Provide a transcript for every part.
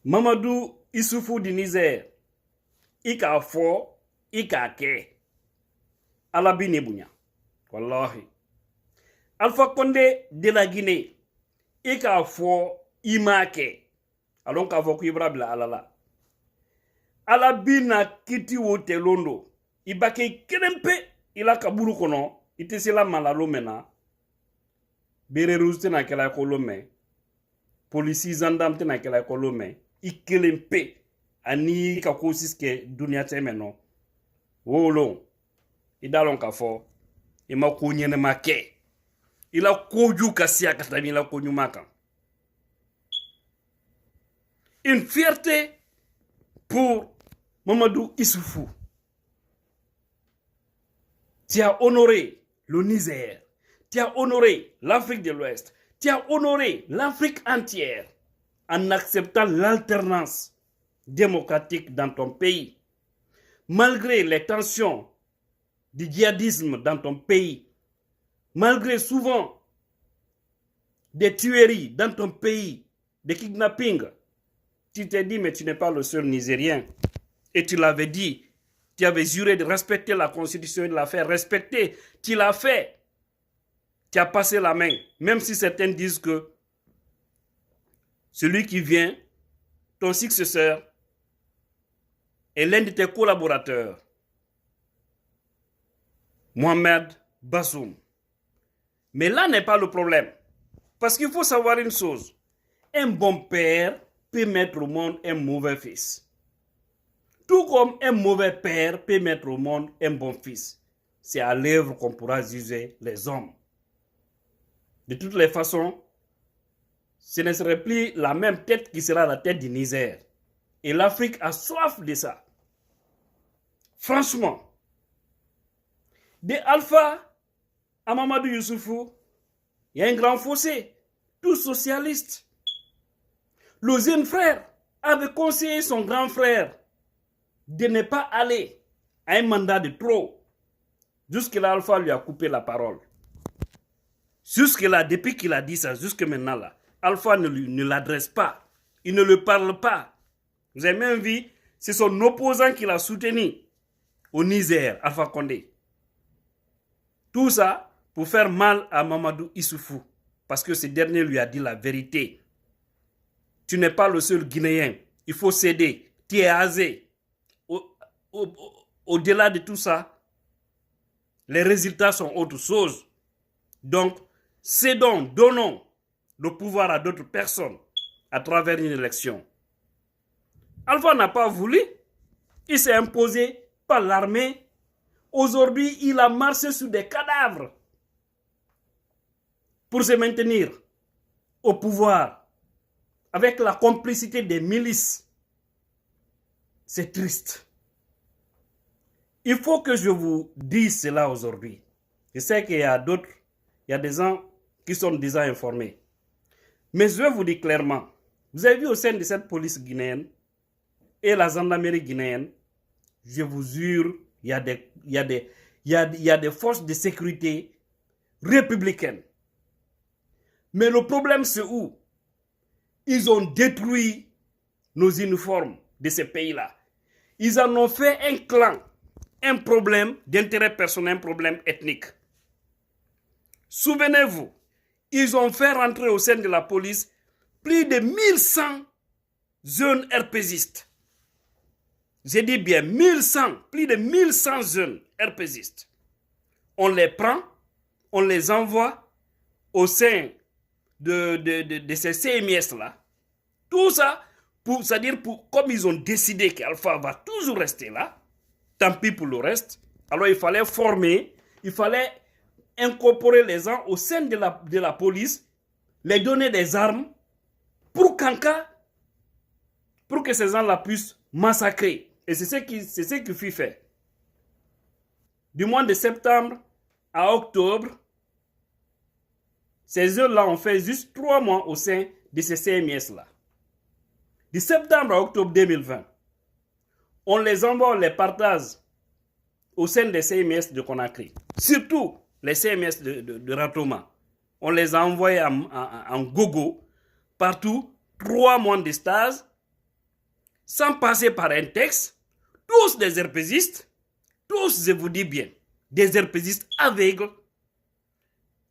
Mamadou Issoufou du Niger, Ika fo, Ika ke, Alabine Bounya. Wallahi. Alpha Condé de la Guinée, Ika fo, Imake. Alors qu'a fo Ibra Bla Alala. Alabina Kiti Wote Londo, Ibake Kerempe, Ila Kaburu Kono, Itesela Malalo Mena, Bererouz Tena Kela Kolome, Polisi Zandam Tena Kela Kolome, Ikelempe, Ani Kakosiske Dunia Temeno, Wolon, Idalon Kafo, Ima Kounyene Make, Ila Koju Kassia Katamila Konyumaka. Une fierté pour Mamadou Issoufou. Tu as honoré le Niger, tu as honoré l'Afrique de l'Ouest, tu as honoré l'Afrique entière en acceptant l'alternance démocratique dans ton pays. Malgré les tensions du djihadisme dans ton pays, malgré souvent des tueries dans ton pays, des kidnappings, tu t'es dit mais tu n'es pas le seul Nigérien. Et tu l'avais dit, tu avais juré de respecter la constitution et de la faire respecter. Tu l'as fait. Tu as passé la main. Même si certains disent que celui qui vient, ton successeur, est l'un de tes collaborateurs, Mohamed Bazoum. Mais là n'est pas le problème. Parce qu'il faut savoir une chose. Un bon père peut mettre au monde un mauvais fils. Tout comme un mauvais père peut mettre au monde un bon fils. C'est à l'œuvre qu'on pourra juger les hommes. De toutes les façons, ce ne serait plus la même tête qui sera la tête du Niger. Et l'Afrique a soif de ça. Franchement, de Alpha à Mamadou Issoufou, il y a un grand fossé. Tous socialistes. Le jeune frère avait conseillé son grand frère de ne pas aller à un mandat de trop. Jusque-là, Alpha lui a coupé la parole. Jusque-là, depuis qu'il a dit ça, jusque maintenant, là, Alpha ne l'adresse pas. Il ne le parle pas. Vous avez même vu, c'est son opposant qui l'a soutenu au Niger, Alpha Condé. Tout ça pour faire mal à Mamadou Issoufou. Parce que ce dernier lui a dit la vérité. Tu n'es pas le seul Guinéen. Il faut céder. Tu es asé. Au-delà de tout ça, les résultats sont autre chose. Donc, cédons, donnons le pouvoir à d'autres personnes à travers une élection. Alpha n'a pas voulu. Il s'est imposé par l'armée. Aujourd'hui, il a marché sur des cadavres pour se maintenir au pouvoir avec la complicité des milices. C'est triste. Il faut que je vous dise cela aujourd'hui. Je sais qu'il y a d'autres, il y a des gens qui sont déjà informés. Mais je vais vous dire clairement, vous avez vu au sein de cette police guinéenne et la gendarmerie guinéenne, je vous jure, il y a des forces de sécurité républicaines. Mais le problème c'est où? Ils ont détruit nos uniformes de ces pays-là. Ils en ont fait un clan. Un problème d'intérêt personnel, un problème ethnique. Souvenez-vous, ils ont fait rentrer au sein de la police plus de 1100 jeunes RPGistes. J'ai dit bien 1100, plus de 1100 jeunes RPGistes. On les prend, on les envoie au sein de ces CMS-là. Tout ça, c'est-à-dire comme ils ont décidé qu'Alpha va toujours rester là, tant pis pour le reste. Alors il fallait former, il fallait incorporer les gens au sein de la police, les donner des armes pour que ces gens-là puissent massacrer. Et c'est ce qui fut fait. Du mois de septembre à octobre, ces jeunes-là ont fait juste 3 mois au sein de ces CMS-là. De septembre à octobre 2020, on les envoie, on les partage au sein des CMS de Conakry. Surtout les CMS de Ratoma. On les a envoyés en gogo partout, 3 mois de stage, sans passer par un texte, tous des RPGistes, tous, je vous dis bien, des RPGistes aveugles,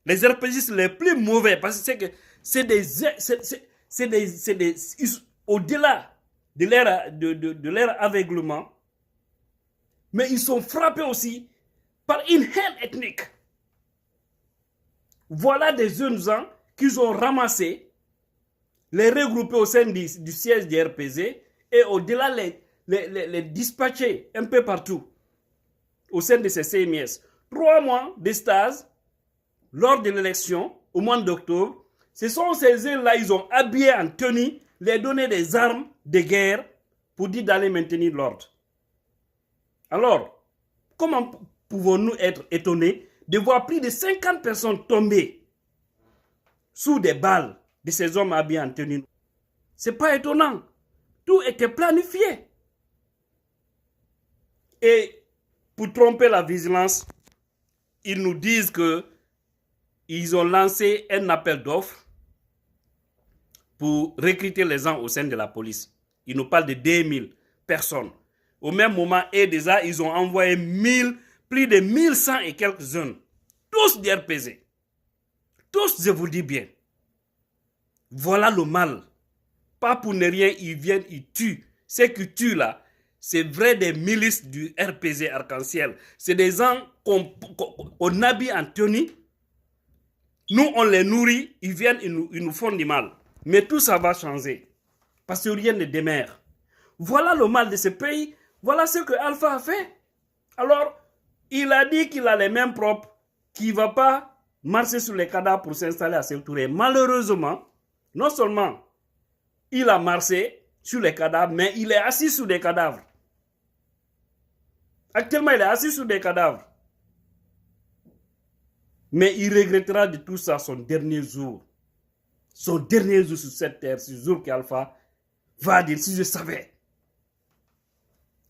les RPGistes les plus mauvais, parce que c'est des au-delà de leur aveuglement, mais ils sont frappés aussi par une haine ethnique. Voilà des jeunes gens qu'ils ont ramassés, les regroupés au sein du siège du RPZ et au-delà les dispatcher un peu partout au sein de ces CMS. 3 mois de stage lors de l'élection au mois d'octobre. Ce sont ces jeunes-là, ils ont habillé en tenue, les donné des armes de guerre pour dire d'aller maintenir l'ordre. Alors, comment pouvons-nous être étonnés de voir plus de 50 personnes tomber sous des balles de ces hommes habillés en tenue? Ce n'est pas étonnant. Tout était planifié. Et pour tromper la vigilance, ils nous disent qu'ils ont lancé un appel d'offres pour recruter les gens au sein de la police. Ils nous parlent de 2000 personnes. Au même moment, et déjà, ils ont envoyé plus de 1100 et quelques jeunes. Tous des RPZ. Tous, je vous dis bien. Voilà le mal. Pas pour ne rien, ils viennent, ils tuent. Ceux qui tuent là, c'est vrai des milices du RPZ Arc-en-Ciel. C'est des gens qu'on habille en tenue. Nous, on les nourrit, ils viennent, ils nous font du mal. Mais tout ça va changer. Parce que rien ne démarre. Voilà le mal de ce pays. Voilà ce que Alpha a fait. Alors, il a dit qu'il a les mains propres, qu'il ne va pas marcher sur les cadavres pour s'installer à Sékou Touré. Malheureusement, non seulement il a marché sur les cadavres, mais il est assis sur des cadavres. Actuellement, il est assis sur des cadavres. Mais il regrettera de tout ça son dernier jour. Son dernier jour sur cette terre, ce jour qu'Alpha va dire, si je savais.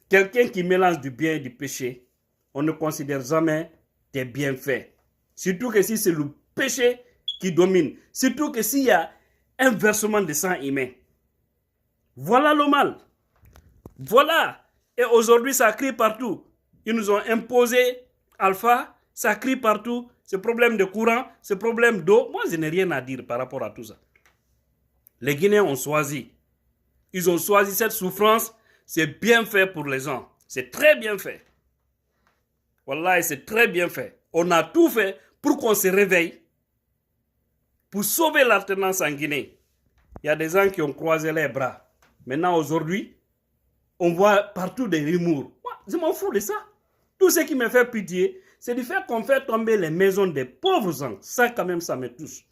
Quelqu'un qui mélange du bien et du péché, on ne considère jamais tes bienfaits. Surtout que si c'est le péché qui domine. Surtout que s'il y a un versement de sang humain. Voilà le mal. Voilà. Et aujourd'hui, ça crie partout. Ils nous ont imposé Alpha. Ça crie partout. Ce problème de courant, ce problème d'eau. Moi, je n'ai rien à dire par rapport à tout ça. Les Guinéens ont choisi. Ils ont choisi cette souffrance. C'est bien fait pour les gens. C'est très bien fait. Wallah, c'est très bien fait. On a tout fait pour qu'on se réveille. Pour sauver l'alternance en Guinée. Il y a des gens qui ont croisé les bras. Maintenant, aujourd'hui, on voit partout des rumeurs. Moi, je m'en fous de ça. Tout ce qui me fait pitié, c'est du fait qu'on fait tomber les maisons des pauvres gens. Ça, quand même, ça me touche.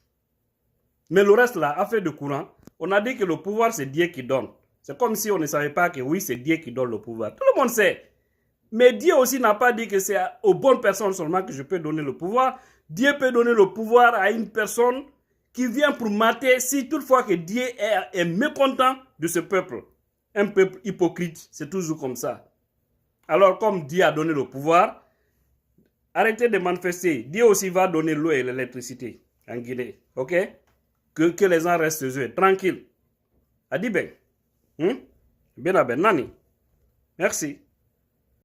Mais le reste, là, affaire de courant, on a dit que le pouvoir, c'est Dieu qui donne. C'est comme si on ne savait pas que oui, c'est Dieu qui donne le pouvoir. Tout le monde sait. Mais Dieu aussi n'a pas dit que c'est aux bonnes personnes seulement que je peux donner le pouvoir. Dieu peut donner le pouvoir à une personne qui vient pour mater si toutefois que Dieu est mécontent de ce peuple. Un peuple hypocrite, c'est toujours comme ça. Alors comme Dieu a donné le pouvoir, arrêtez de manifester. Dieu aussi va donner l'eau et l'électricité en Guinée. Ok? Que les gens restent eux, tranquilles. Adiben. Ben Nani. Merci.